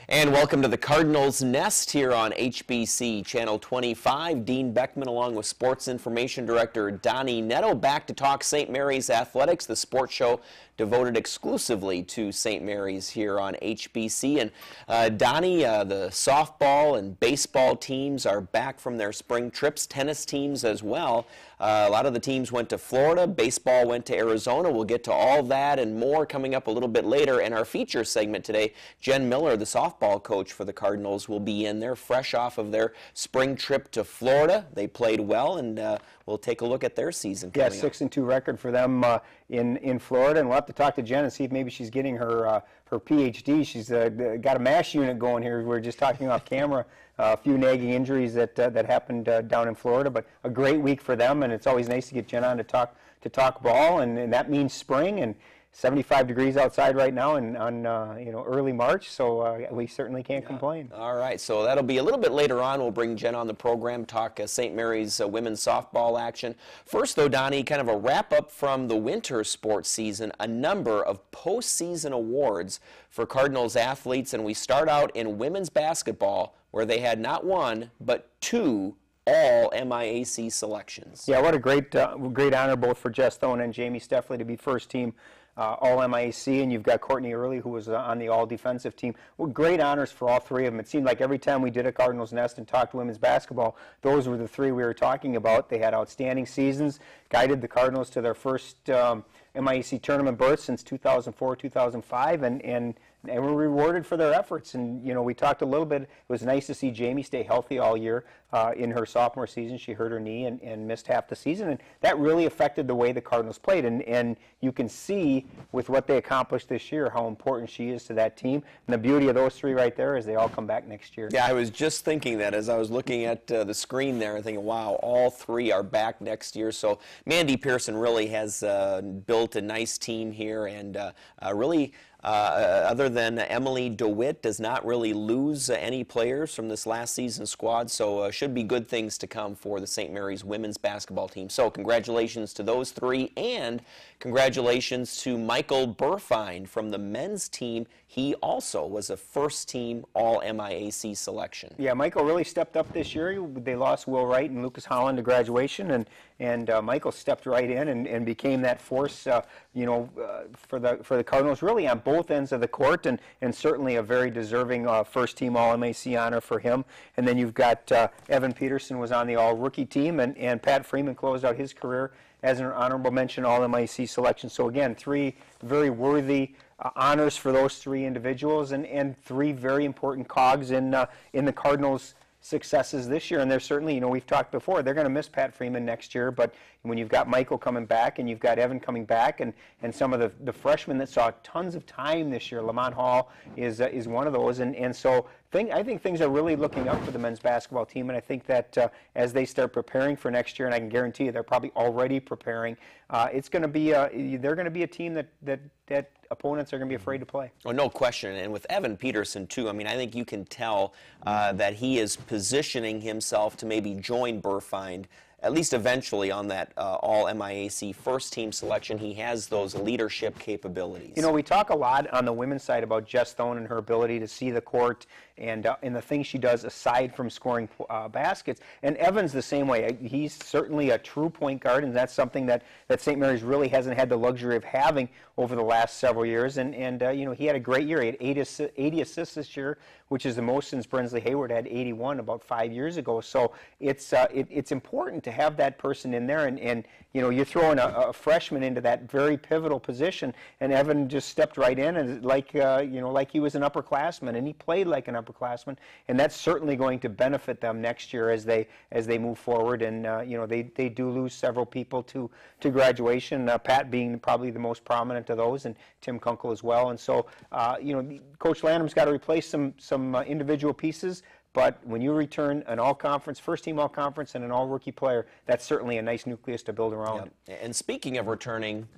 And welcome to the Cardinals Nest here on HBC Channel 25. Dean Beckman along with Sports Information Director Donny Nadeau back to talk St. Mary's Athletics, the sports show devoted exclusively to St. Mary's here on HBC. And Donny, the softball and baseball teams are back from their spring trips, tennis teams as well. A lot of the teams went to Florida, baseball went to Arizona. We'll get to all that and more coming up a little bit later. And our feature segment today, Jen Miller, the softball coach for the Cardinals, will be in there fresh off of their spring trip to Florida. They played well, and we'll take a look at their season coming up. 6-2 record for them in Florida, and we'll have to talk to Jen and see if maybe she's getting her PhD. She's got a MASH unit going here. We were just talking off camera. A few nagging injuries that happened down in Florida, but a great week for them, and it's always nice to get Jen on to talk ball, and that means spring and 75 degrees outside right now and on early March, so we certainly can't complain. All right, so that'll be a little bit later on. We'll bring Jen on the program, talk St. Mary's women's softball action. First, though, Donny, kind of a wrap-up from the winter sports season, a number of postseason awards for Cardinals athletes, and we start out in women's basketball, where they had not one, but two all MIAC selections. Yeah, what a great honor both for Jess Thone and Jamie Steffley to be first team all MIAC, and you've got Courtney Early, who was on the all defensive team. Well, great honors for all three of them. It seemed like every time we did a Cardinals Nest and talked women's basketball, those were the three we were talking about. They had outstanding seasons, guided the Cardinals to their first MIAC tournament berth since 2004, 2005, and were rewarded for their efforts. And we talked a little bit. It was nice to see Jamie stay healthy all year. In her sophomore season, she hurt her knee and missed half the season, and that really affected the way the Cardinals played. And you can see with what they accomplished this year how important she is to that team. And the beauty of those three right there is they all come back next year. Yeah, I was just thinking that as I was looking at the screen there, thinking, wow, all three are back next year. So Mandy Pearson really has built a nice team here, and really. Other than Emily DeWitt, does not really lose any players from this last season's squad, so should be good things to come for the St. Mary's women's basketball team. So congratulations to those three, and congratulations to Michael Burfine from the men's team. He also was a first-team All-MIAC selection. Yeah, Michael really stepped up this year. They lost Will Wright and Lucas Holland to graduation, and Michael stepped right in and became that force, for the Cardinals, really on both ends of the court, and certainly a very deserving first-team All-MIAC honor for him. And then you've got Evan Peterson was on the All-Rookie team, and Pat Freeman closed out his career as an honorable mention All-MIAC selection. So again, three very worthy honors for those three individuals, and three very important cogs in the Cardinals' successes this year. And they're certainly, we've talked before, they're going to miss Pat Freeman next year, but when you've got Michael coming back and you've got Evan coming back and some of the freshmen that saw tons of time this year, Lamont Hall is one of those, and so I think things are really looking up for the men's basketball team, and I think that as they start preparing for next year, and I can guarantee you they're probably already preparing, it's going to be they're going to be a team that opponents are going to be afraid to play. Oh, no question. And with Evan Peterson, too, I mean, I think you can tell that he is positioning himself to maybe join Burfine, at least eventually, on that All-MIAC first-team selection. He has those leadership capabilities. We talk a lot on the women's side about Jess Thone and her ability to see the court and the things she does aside from scoring baskets. And Evan's the same way. He's certainly a true point guard, and that's something that St. Mary's really hasn't had the luxury of having over the last several years. And he had a great year. He had 80 assists this year, which is the most since Brinsley Hayward had 81 about 5 years ago. So it's important to have that person in there, and you're throwing a freshman into that very pivotal position, and Evan just stepped right in, and like he was an upperclassman, and he played like an upperclassman, and that's certainly going to benefit them next year as they move forward. And they do lose several people to graduation, Pat being probably the most prominent of those, and Tim Kunkel as well. And so Coach Landham's got to replace some individual pieces. But when you return an all-conference, first-team all-conference, and an all-rookie player, that's certainly a nice nucleus to build around. Yep. And speaking of returning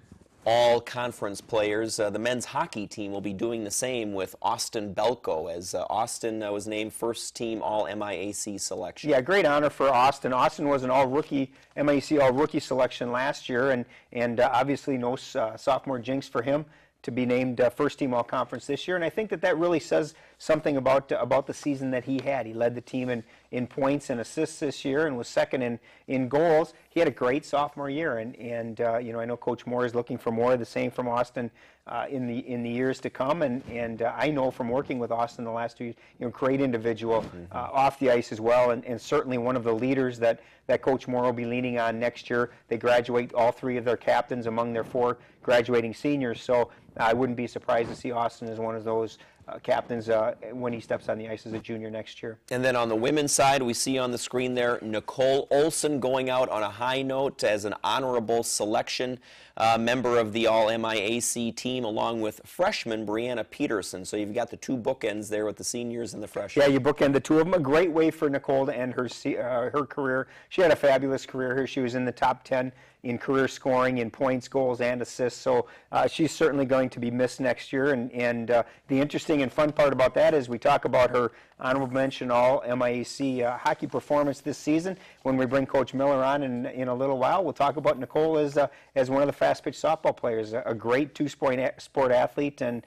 all-conference players, the men's hockey team will be doing the same with Austin Belko, as Austin was named first-team All-MIAC selection. Yeah, great honor for Austin. Austin was an all-rookie, MIAC all-rookie selection last year, and obviously no sophomore jinx for him to be named first team all-conference this year, and I think that really says something about the season that he had. He led the team in points and assists this year and was second in goals. He had a great sophomore year, and you know, I know Coach Moore is looking for more of the same from Austin in the years to come, and I know from working with Austin the last 2 years, you know, great individual off the ice as well, and certainly one of the leaders that Coach Moore will be leaning on next year. They graduate all 3 of their captains among their 4 graduating seniors, so I wouldn't be surprised to see Austin as one of those captains when he steps on the ice as a junior next year. And then on the women's side, we see on the screen there Nicole Olson going out on a high note as an honorable selection member of the All-MIAC team, along with freshman Brianna Peterson. So you've got the 2 bookends there with the seniors and the freshmen. Yeah, you bookend the 2 of them. A great way for Nicole to end her career. She had a fabulous career here. She was in the top 10 in career scoring, in points, goals, and assists. So she's certainly going to be missed next year. And the interesting and fun part about that is we talk about her honorable mention All-MIAC hockey performance this season. When we bring Coach Miller on in a little while, we'll talk about Nicole as one of the fast-pitch softball players, a great 2-sport athlete, and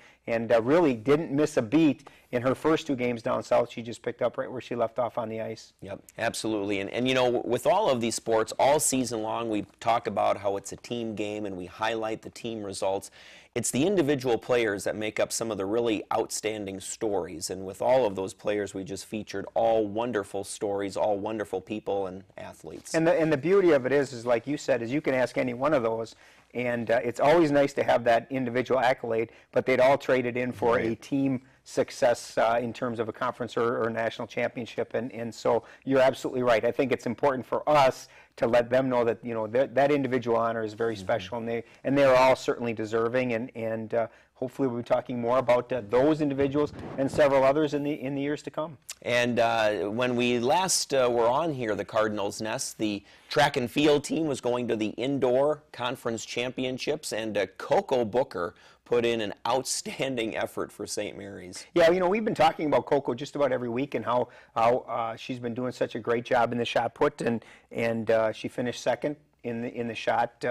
really didn't miss a beat in her first 2 games down south. She just picked up right where she left off on the ice. Yep, absolutely. And you know, with all of these sports, all season long, we talk about how it's a team game and we highlight the team results. It's the individual players that make up some of the really outstanding stories. And with all of those players we just featured, all wonderful stories, all wonderful people and athletes. And the beauty of it is like you said, is you can ask any one of those, and it's always nice to have that individual accolade, but they'd all trade it in for a team success in terms of a conference or national championship, and so you're absolutely right. I think it's important for us to let them know that, you know, that individual honor is very special, and they're all certainly deserving, and hopefully we'll be talking more about those individuals and several others in the years to come. And when we last were on here, the Cardinals Nest, the track and field team was going to the indoor conference championships, and Coco Booker put in an outstanding effort for St. Mary's. Yeah, you know, we've been talking about Coco just about every week and how she's been doing such a great job in the shot put, and she finished second in the shot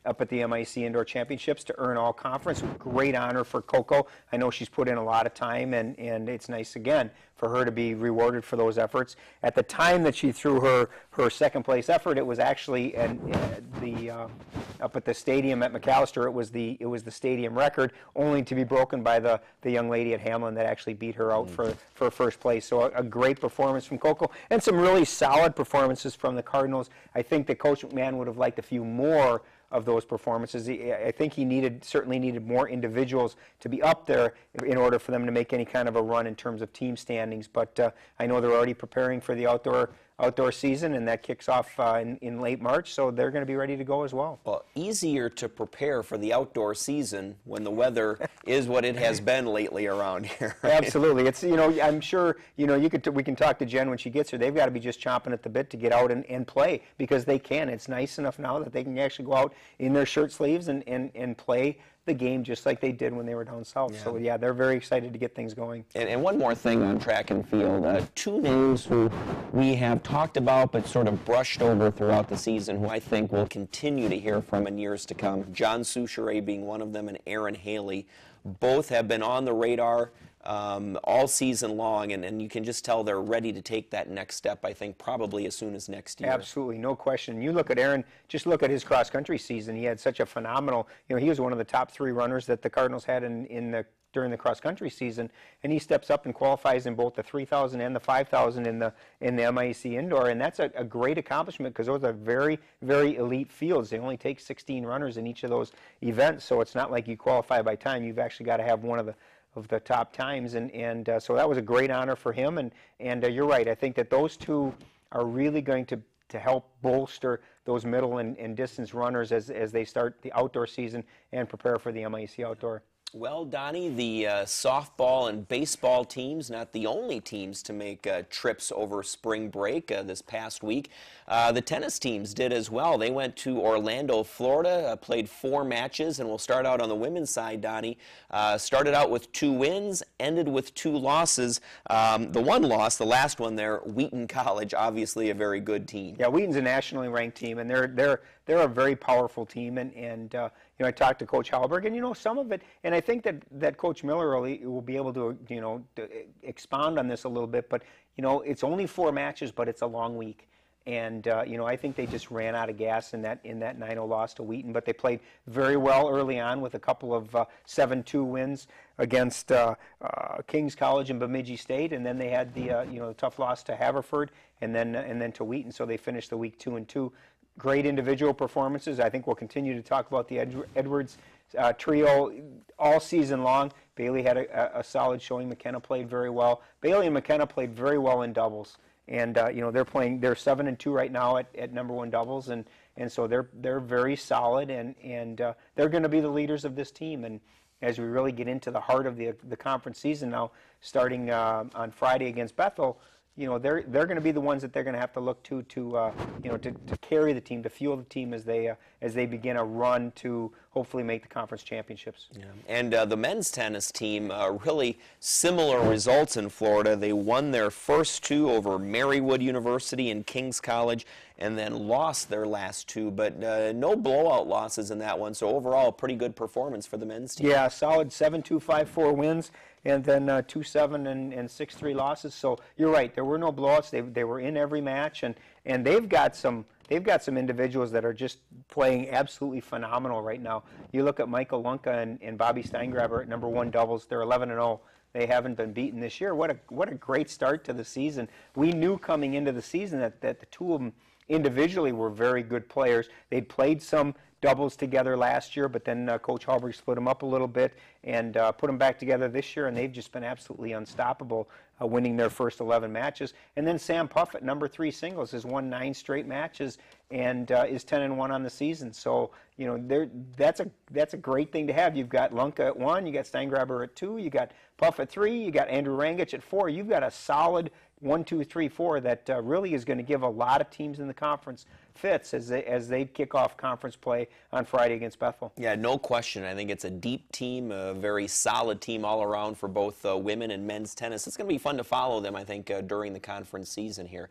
up at the MIAC Indoor Championships to earn all conference. Great honor for Coco. I know she's put in a lot of time, and it's nice, again, for her to be rewarded for those efforts. At the time that she threw her second place effort, it was actually up at the stadium at McAllister. It was the stadium record, only to be broken by the young lady at Hamlin that actually beat her out for first place. So a great performance from Coco, and some really solid performances from the Cardinals. I think that Coach McMahon would have liked a few more of those performances. I think he certainly needed more individuals to be up there in order for them to make any kind of a run in terms of team standings. But I know they're already preparing for the outdoor season, and that kicks off in late March, so they're going to be ready to go as well. Well, easier to prepare for the outdoor season when the weather is what it has been lately around here. Right? Absolutely. It's, you know, I'm sure, you know, we can talk to Jen when she gets here. They've got to be just chomping at the bit to get out and play, because they can. It's nice enough now that they can actually go out in their shirt sleeves and play the game just like they did when they were down south. Yeah. So, yeah, they're very excited to get things going. And one more thing on track and field. 2 names who we have talked about but sort of brushed over throughout the season, who I think we'll continue to hear from in years to come. John Souchere being one of them, and Aaron Haley. Both have been on the radar all season long, and you can just tell they're ready to take that next step, I think, probably as soon as next year. Absolutely, no question. You look at Aaron, just look at his cross-country season. He had such a phenomenal, you know, he was one of the top 3 runners that the Cardinals had during the cross-country season, and he steps up and qualifies in both the 3,000 and the 5,000 in the MIAC Indoor, and that's a great accomplishment, because those are very, very elite fields. They only take 16 runners in each of those events, so it's not like you qualify by time. You've actually got to have one of the top times, and so that was a great honor for him, and you're right. I think that those 2 are really going to help bolster those middle and distance runners as they start the outdoor season and prepare for the MIAC Outdoor. Well, Donnie, the softball and baseball teams, not the only teams to make trips over spring break this past week. The tennis teams did as well. They went to Orlando, Florida, played 4 matches, and we'll start out on the women's side, Donnie. Started out with 2 wins, ended with 2 losses. The one loss, the last one there, Wheaton College, obviously a very good team. Yeah, Wheaton's a nationally ranked team, and they're a very powerful team, and I talked to Coach Halberg, and some of it, and I think that Coach Miller will be able to to expound on this a little bit. But it's only 4 matches, but it's a long week. And I think they just ran out of gas in that 9-0 loss to Wheaton, but they played very well early on with a couple of 7-2 wins against Kings College and Bemidji State, and then they had the tough loss to Haverford, and then to Wheaton. So they finished the week 2-2. Great individual performances. I think we'll continue to talk about the Edwards trio all season long. Bailey had a solid showing. McKenna played very well. Bailey and McKenna played very well in doubles. And they're 7-2 right now at number 1 doubles, and so they're very solid, and they're going to be the leaders of this team. And as we really get into the heart of the conference season now, starting on Friday against Bethel, they're going to be the ones that they're going to have to look to carry the team, to fuel the team as they begin a run to hopefully make the conference championships. Yeah. And the men's tennis team, really similar results in Florida. They won their first 2 over Marywood University and Kings College, and then lost their last 2, but no blowout losses in that one. So overall, a pretty good performance for the men's team. Yeah, solid 7-2, 5-4 wins, and then 2-7 and 6-3 losses. So you're right, there were no blowouts. They were in every match, and they've got some individuals that are just playing absolutely phenomenal right now. You look at Michael Lunka and Bobby Steingraber at number 1 doubles. They're 11-0. They haven't been beaten this year. What a great start to the season. We knew coming into the season that the 2 of them individually were very good players. They'd played some doubles together last year, but then Coach Halberg split them up a little bit and put them back together this year, and they've just been absolutely unstoppable, winning their first 11 matches. And then Sam Puff at number 3 singles has won 9 straight matches and is 10-1 on the season. So that's a great thing to have. You've got Lunka at 1, you got Steingraber at 2, you got Puff at 3, you got Andrew Rangich at 4. You've got a solid 1, 2, 3, 4 that really is going to give a lot of teams in the conference fits as they kick off conference play on Friday against Bethel. Yeah, no question. I think it's a deep team, a very solid team all around for both women and men's tennis. It's going to be fun to follow them, I think, during the conference season here.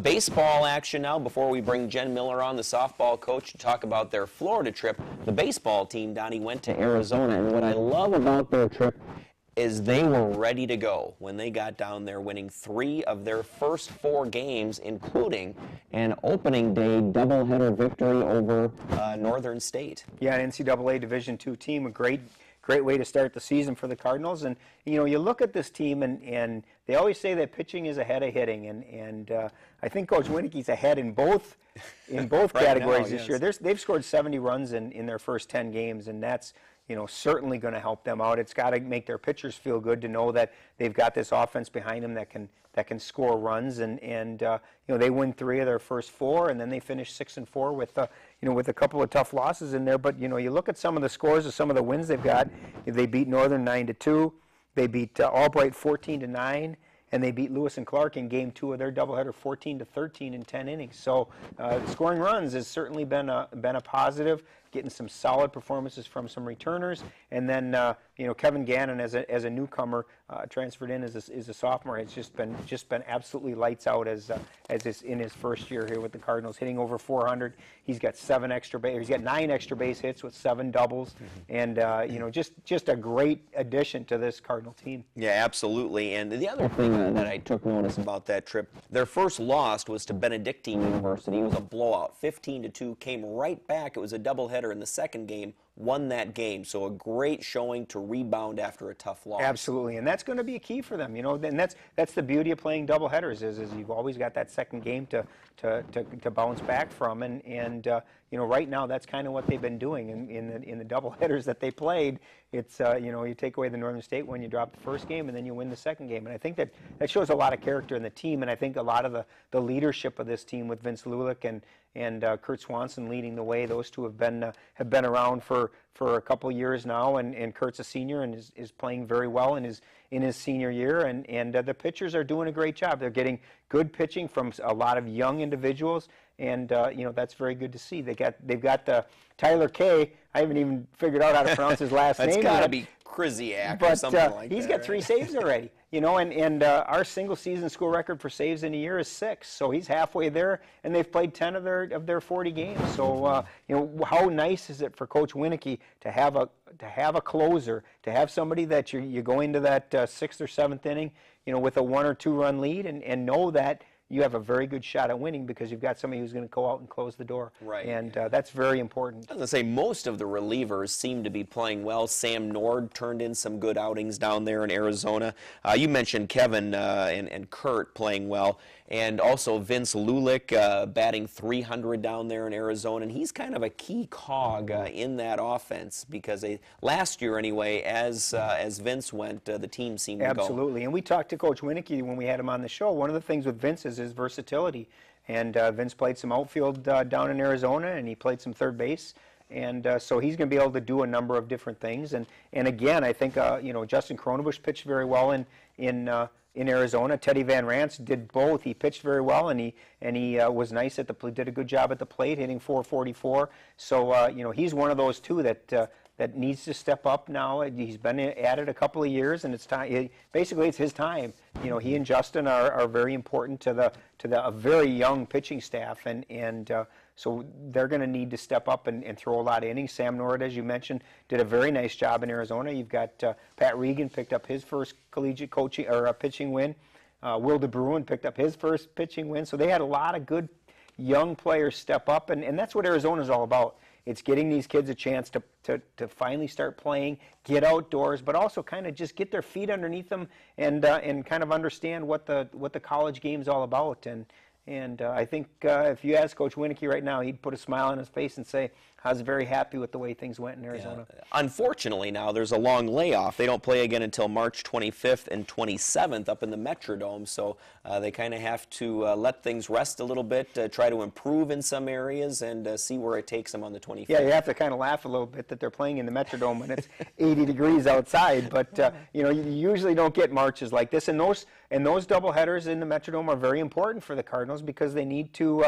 Baseball action now before we bring Jen Miller on, the softball coach, to talk about their Florida trip. The baseball team, Donnie, went to Arizona, and what I love about their trip is they were ready to go when they got down there, winning 3 of their first 4 games, including an opening day doubleheader victory over Northern State. Yeah, an NCAA Division II team, a great way to start the season for the Cardinals. And you look at this team, and they always say that pitching is ahead of hitting, and I think Coach Winicke's ahead in both right categories this year. They've scored 70 runs in their first 10 games, and that's certainly going to help them out. It's got to make their pitchers feel good to know that they've got this offense behind them that can score runs, and they win 3 of their first 4, and then they finish 6-4 with a couple of tough losses in there. But you look at some of the scores of some of the wins they've got. They beat Northern 9-2, they beat Albright 14-9. And they beat Lewis and Clark in Game 2 of their doubleheader, 14-13 in 10 innings. So scoring runs has certainly been a positive. Getting some solid performances from some returners, and then Kevin Gannon as a newcomer transferred in as a sophomore. It's just been absolutely lights out as is in his first year here with the Cardinals, hitting over 400. He's got 9 extra base hits with 7 doubles, and just a great addition to this Cardinal team. Yeah, absolutely. And the other thing that I took notice about that trip, their first loss was to Benedictine University. It was a blowout, 15-2. Came right back. It was a doubleheader in the second game, won that game. So a great showing to rebound after a tough loss. Absolutely, and that's going to be a key for them. And that's the beauty of playing doubleheaders is you've always got that second game to bounce back from, and right now that's kind of what they've been doing in the doubleheaders that they played. It's you take away the Northern State one, you drop the first game, and then you win the second game. And I think that shows a lot of character in the team, and I think a lot of the leadership of this team with Vince Lulick and Kurt Swanson leading the way. Those 2 have been around for a couple years now, and Kurt's a senior and is playing very well in his senior year, and the pitchers are doing a great job. They're getting good pitching from a lot of young individuals, and that's very good to see. They've got Tyler Kay. I haven't even figured out how to pronounce his last name. It's got to be Kriziak or but something like that. he's got 3 saves already. You know, and our single-season school record for saves in a year is 6, so he's halfway there, and they've played 10 of their 40 games. So you know, how nice is it for Coach Winicky to have a closer, to have somebody that you go into that 6th or 7th inning, you know, with a 1 or 2 run lead, and know that you have a very good shot at winning because you've got somebody who's going to go out and close the door. Right. And that's very important. I was going to say, most of the relievers seem to be playing well. Sam Nord turned in some good outings down there in Arizona. You mentioned Kevin and Kurt playing well, and also Vince Lulick batting .300 down there in Arizona. And he's kind of a key cog in that offense because last year, anyway, as Vince went, the team seemed to go. Absolutely. And we talked to Coach Winicky when we had him on the show. One of the things with Vince is his versatility. And Vince played some outfield down in Arizona, and he played some third base. And so he's going to be able to do a number of different things. And again, I think you know, Justin Cronenbush pitched very well in Arizona. Teddy Van Rance did both. He pitched very well, and he was nice at the plate. Did a good job at the plate, hitting .444. So you know, he's one of those two that needs to step up now. He's been at it a couple of years, and it's time. Basically, it's his time. You know, he and Justin are very important to a very young pitching staff, and so they're going to need to step up and throw a lot of innings. Sam Nord, as you mentioned, did a very nice job in Arizona. You've got Pat Regan picked up his first collegiate coaching or pitching win. Will DeBruin picked up his first pitching win. So they had a lot of good young players step up, and that's what Arizona's all about. It's getting these kids a chance to finally start playing, get outdoors, but also kind of just get their feet underneath them and kind of understand what the college game's all about. And I think if you ask Coach Winicky right now, he'd put a smile on his face and say, I was very happy with the way things went in Arizona. Yeah. Unfortunately, now there's a long layoff. They don't play again until March 25th and 27th up in the Metrodome, so they kind of have to let things rest a little bit, try to improve in some areas, and see where it takes them on the 25th. Yeah, you have to kind of laugh a little bit that they're playing in the Metrodome when it's 80 degrees outside, but you know, you usually don't get marches like this, and those doubleheaders in the Metrodome are very important for the Cardinals because they need to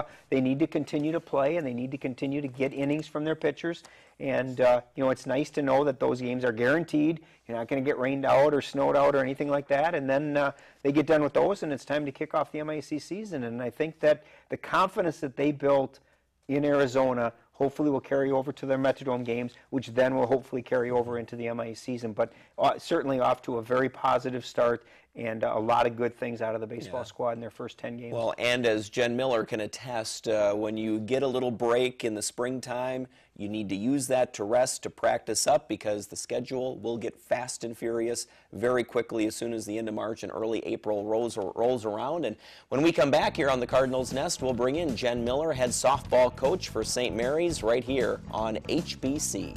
continue to play, and they need to continue to get innings from their pitchers. And you know, it's nice to know that those games are guaranteed. You're not going to get rained out or snowed out or anything like that. And then they get done with those, and it's time to kick off the MIAC season. And I think that the confidence that they built in Arizona hopefully will carry over to their Metrodome games, which then will hopefully carry over into the MIAC season. But certainly off to a very positive start, and a lot of good things out of the baseball squad in their first 10 games. Well, and as Jen Miller can attest, when you get a little break in the springtime, you need to use that to rest, to practice up, because the schedule will get fast and furious very quickly as soon as the end of March and early April rolls around. And when we come back here on the Cardinals Nest, we'll bring in Jen Miller, head softball coach for St. Mary's, right here on HBC.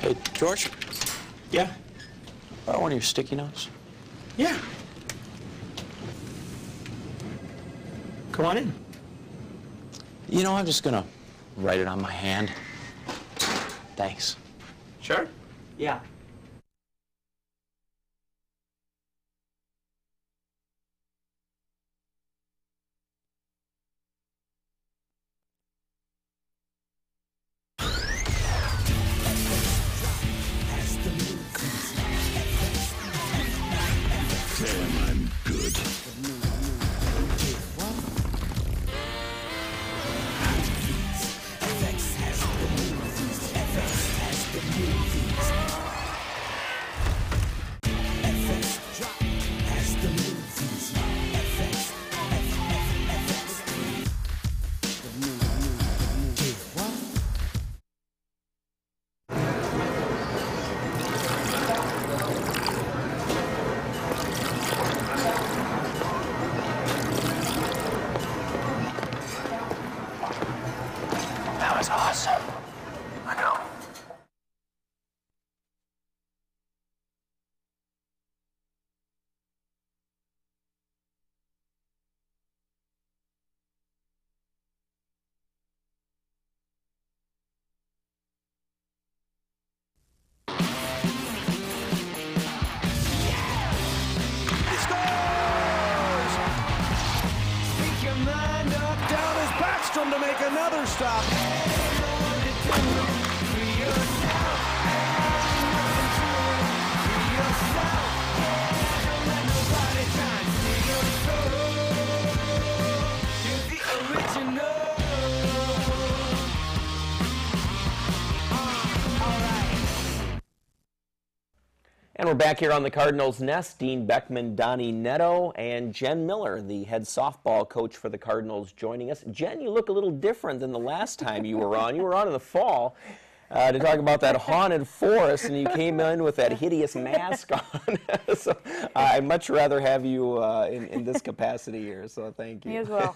Hey, George, Yeah? borrow one of your sticky notes? Yeah. Come on in. You know, I'm just gonna write it on my hand. Thanks. Sure? Yeah. Lidstrom to make another stop. And we're back here on the Cardinals Nest. Dean Beckman, Donny Nadeau, and Jen Miller, the head softball coach for the Cardinals, joining us. Jen, you look a little different than the last time you were on. You were on in the fall to talk about that haunted forest, and you came in with that hideous mask on. So I'd much rather have you in this capacity here, so thank you. Me as well.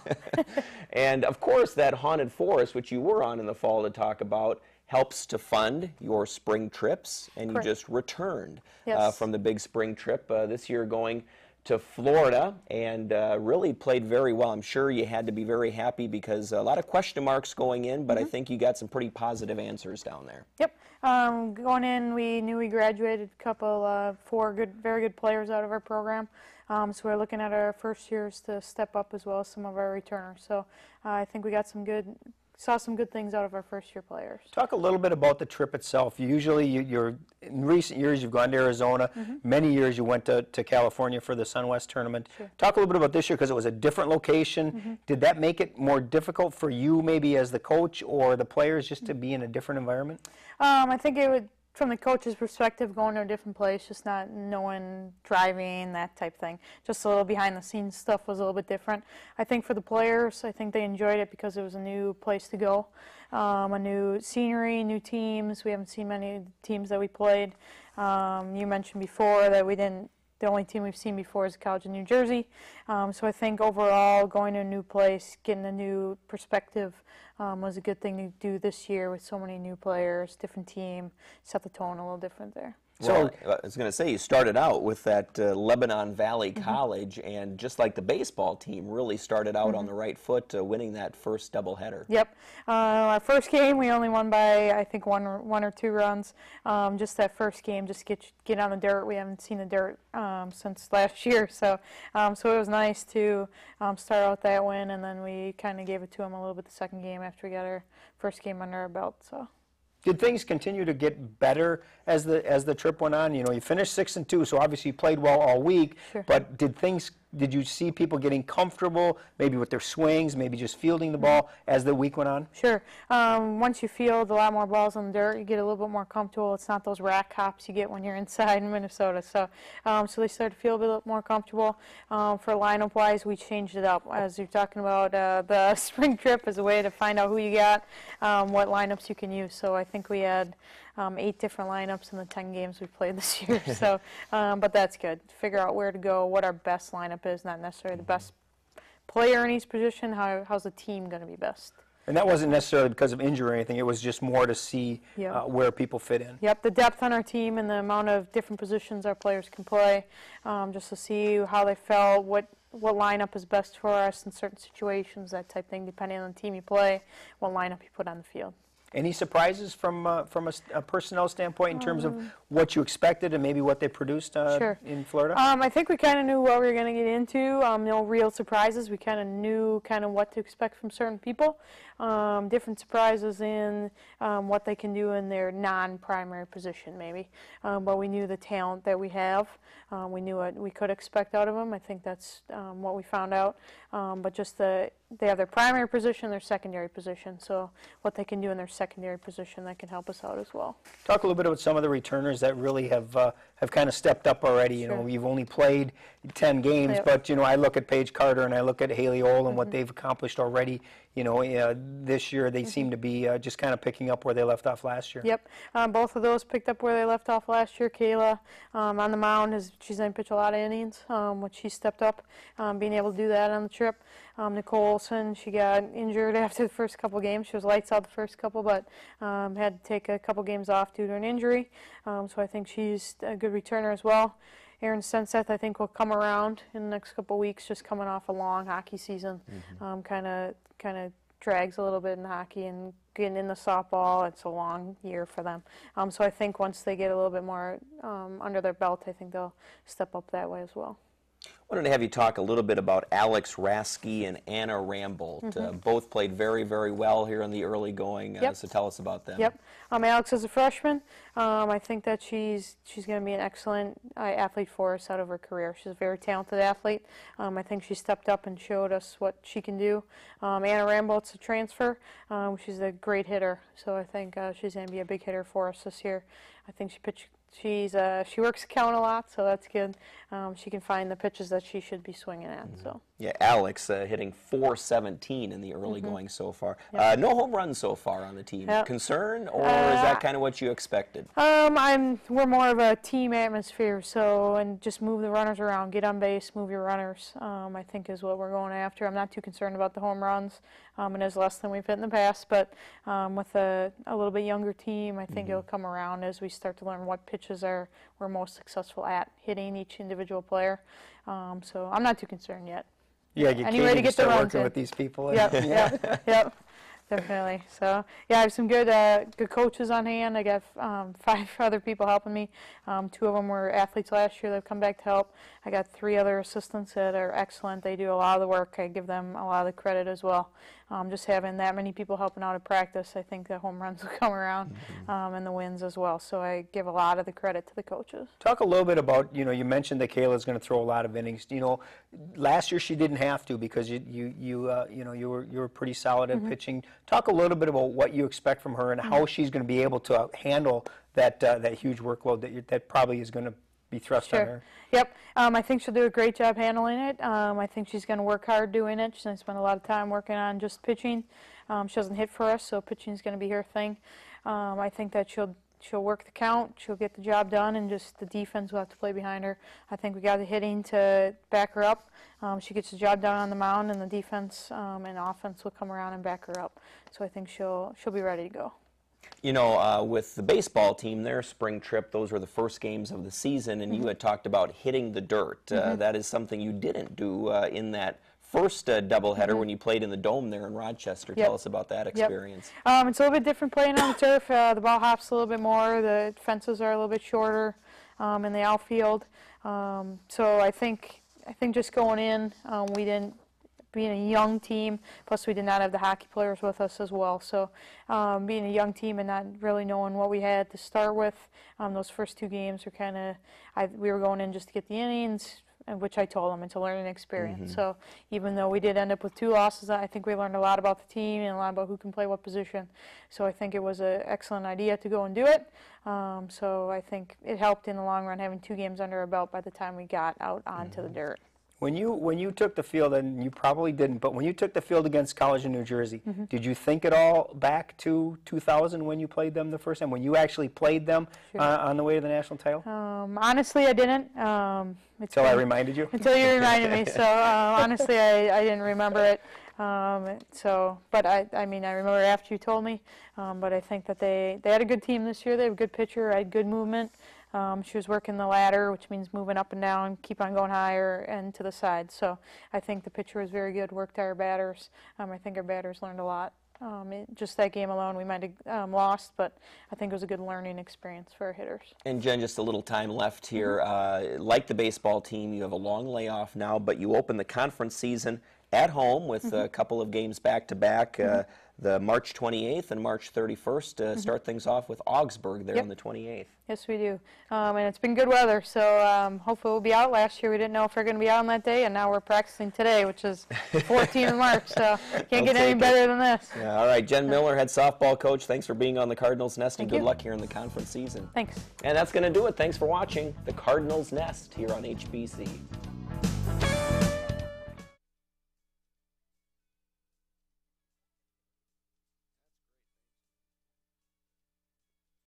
And, of course, that haunted forest, which you were on in the fall to talk about, helps to fund your spring trips, and Correct. you just returned Yes. from the big spring trip this year going to Florida, and really played very well. I'm sure you had to be very happy because a lot of question marks going in, but I think you got some pretty positive answers down there. Yep. Going in, we knew we graduated a couple, very good players out of our program. So we're looking at our first years to step up as well as some of our returners. So I think we got saw some good things out of our first year players. Talk a little bit about the trip itself. Usually, in recent years, you've gone to Arizona. Many years, you went to California for the SunWest tournament. Sure. Talk a little bit about this year because it was a different location. Did that make it more difficult for you, maybe as the coach or the players, just to be in a different environment? I think it would, from the coach's perspective, going to a different place, just not knowing driving, that type thing. Just a little behind the scenes stuff was a little bit different. I think for the players, I think they enjoyed it because it was a new place to go, a new scenery, new teams. We haven't seen many teams that we played. You mentioned before that the only team we've seen before is the College of New Jersey. So I think overall, going to a new place, getting a new perspective was a good thing to do this year with so many new players, different team, set the tone a little different there. Well, I was going to say, you started out with that Lebanon Valley College, and just like the baseball team, really started out on the right foot, winning that first doubleheader. Yep. Our first game, we only won by, I think, one or two runs. Just that first game, just get on the dirt. We haven't seen the dirt since last year, so it was nice to start out that win, and then we kind of gave it to them a little bit the second game after we got our first game under our belt. So. Did things continue to get better as the trip went on? You know, you finished 6-2, so obviously you played well all week. Sure. But did you see people getting comfortable, maybe with their swings, maybe just fielding the ball as the week went on? Sure. Once you field a lot more balls on the dirt, you get a little bit more comfortable. It's not those rack hops you get when you're inside in Minnesota. So, so they started to feel a bit more comfortable. For lineup-wise, we changed it up. As you're talking about the spring trip as a way to find out who you got, what lineups you can use. So I think we had 8 different lineups in the 10 games we played this year. So, but that's good. Figure out where to go, what our best lineup is, not necessarily the best player in each position. How's the team going to be best? And that wasn't necessarily because of injury or anything. It was just more to see where people fit in. Yep, the depth on our team and the amount of different positions our players can play, just to see how they felt, what lineup is best for us in certain situations, that type of thing, depending on the team you play, what lineup you put on the field. Any surprises from a personnel standpoint in terms of what you expected and maybe what they produced Sure. in Florida? I think we kind of knew what we were going to get into. No real surprises. We kind of knew what to expect from certain people. Different surprises in what they can do in their non-primary position, maybe. But we knew the talent that we have. We knew what we could expect out of them. I think that's what we found out. But just they have their primary position, their secondary position. So what they can do in their secondary position, that can help us out as well. Talk a little bit about some of the returners that really have kind of stepped up already. You know, you've only played 10 games, but you know, I look at Paige Carter and I look at Haley Ohl and what they've accomplished already. You know, this year they seem to be just kind of picking up where they left off last year. Yep, both of those picked up where they left off last year. Kayla on the mound, she's going to pitch a lot of innings, which she stepped up, being able to do that on the trip. Nicole Olson, she got injured after the first couple games. She was lights out the first couple, but had to take a couple games off due to an injury. So I think she's a good returner as well. Aaron Stenseth, I think, will come around in the next couple weeks, just coming off a long hockey season. Kind of drags a little bit in hockey, and getting into softball, it's a long year for them. So I think once they get a little bit more under their belt, I think they'll step up that way as well. Wanted to have you talk a little bit about Alex Rasky and Anna Rambolt. Both played very, very well here in the early going, Yep. so tell us about them. Yep. Alex is a freshman. I think that she's going to be an excellent athlete for us out of her career. She's a very talented athlete. I think she stepped up and showed us what she can do. Anna Rambolt's a transfer. She's a great hitter, so I think she's going to be a big hitter for us this year. I think she works the count a lot, so that's good. She can find the pitches that she should be swinging at. So. Yeah, Alex hitting .417 in the early going so far. Yep. No home runs so far on the team. Yep. Concern, or is that kind of what you expected? We're more of a team atmosphere, and just move the runners around, get on base, move your runners. I think is what we're going after. I'm not too concerned about the home runs. It is less than we've hit in the past, but with a little bit younger team, I think it'll come around as we start to learn what pitches we're most successful at hitting each individual player. So I'm not too concerned yet. Yeah, you Any can't way to even get the start runs working in. with these people. Yep, yep, definitely. So yeah, I have some good coaches on hand. I got 5 other people helping me. 2 of them were athletes last year that have come back to help. I got 3 other assistants that are excellent. They do a lot of the work. I give them a lot of the credit as well. Just having that many people helping out at practice, I think the home runs will come around and the wins as well. So I give a lot of the credit to the coaches. Talk a little bit about, you mentioned that Kayla's going to throw a lot of innings. Last year she didn't have to because you were pretty solid at pitching. Talk a little bit about what you expect from her and how she's going to be able to handle that huge workload that probably is going to be thrust on her. Yep. I think she'll do a great job handling it. I think she's going to work hard doing it. She's going to spend a lot of time working on just pitching. She doesn't hit for us, so pitching is going to be her thing. I think that she'll work the count. She'll get the job done, and just the defense will have to play behind her. I think we got the hitting to back her up. She gets the job done on the mound, and the defense and offense will come around and back her up. So I think she'll be ready to go. With the baseball team, their spring trip, those were the first games of the season, and you had talked about hitting the dirt. That is something you didn't do in that first doubleheader when you played in the Dome there in Rochester. Yep. Tell us about that experience. Yep. It's a little bit different playing on the turf. The ball hops a little bit more. The fences are a little bit shorter in the outfield. So I think just going in, we didn't. Being a young team, plus we did not have the hockey players with us as well. So being a young team and not really knowing what we had to start with, those first 2 games were we were going in just to get the innings, which I told them, it's a learning experience. So even though we did end up with 2 losses, I think we learned a lot about the team and a lot about who can play what position. So I think it was an excellent idea to go and do it. So I think it helped in the long run having 2 games under our belt by the time we got out onto the dirt. When you took the field, and you probably didn't, but when you took the field against College of New Jersey, did you think at all back to 2000 when you played them the first time, when you actually played them on the way to the national title? Honestly, I didn't. Until I reminded you? Until you reminded me. So honestly, I didn't remember it. But I remember after you told me. But I think that they had a good team this year. They have a good pitcher, had good movement. She was working the ladder, which means moving up and down, keep on going higher and to the side. So I think the pitcher was very good, worked our batters. I think our batters learned a lot. Just that game alone, we might have lost, but I think it was a good learning experience for our hitters. And Jen, just a little time left here. Like the baseball team, you have a long layoff now, but you open the conference season at home with a couple of games back-to-back. The March 28th and March 31st start things off with Augsburg there on the 28th. Yes, we do. And it's been good weather, so hopefully we'll be out. Last year we didn't know if we were going to be out on that day, and now we're practicing today, which is 14th of March, so can't get any better than this. Yeah, all right, Jen Miller, head softball coach, thanks for being on the Cardinals Nest, and good luck here in the conference season. Thanks. And that's going to do it. Thanks for watching the Cardinals Nest here on HBC.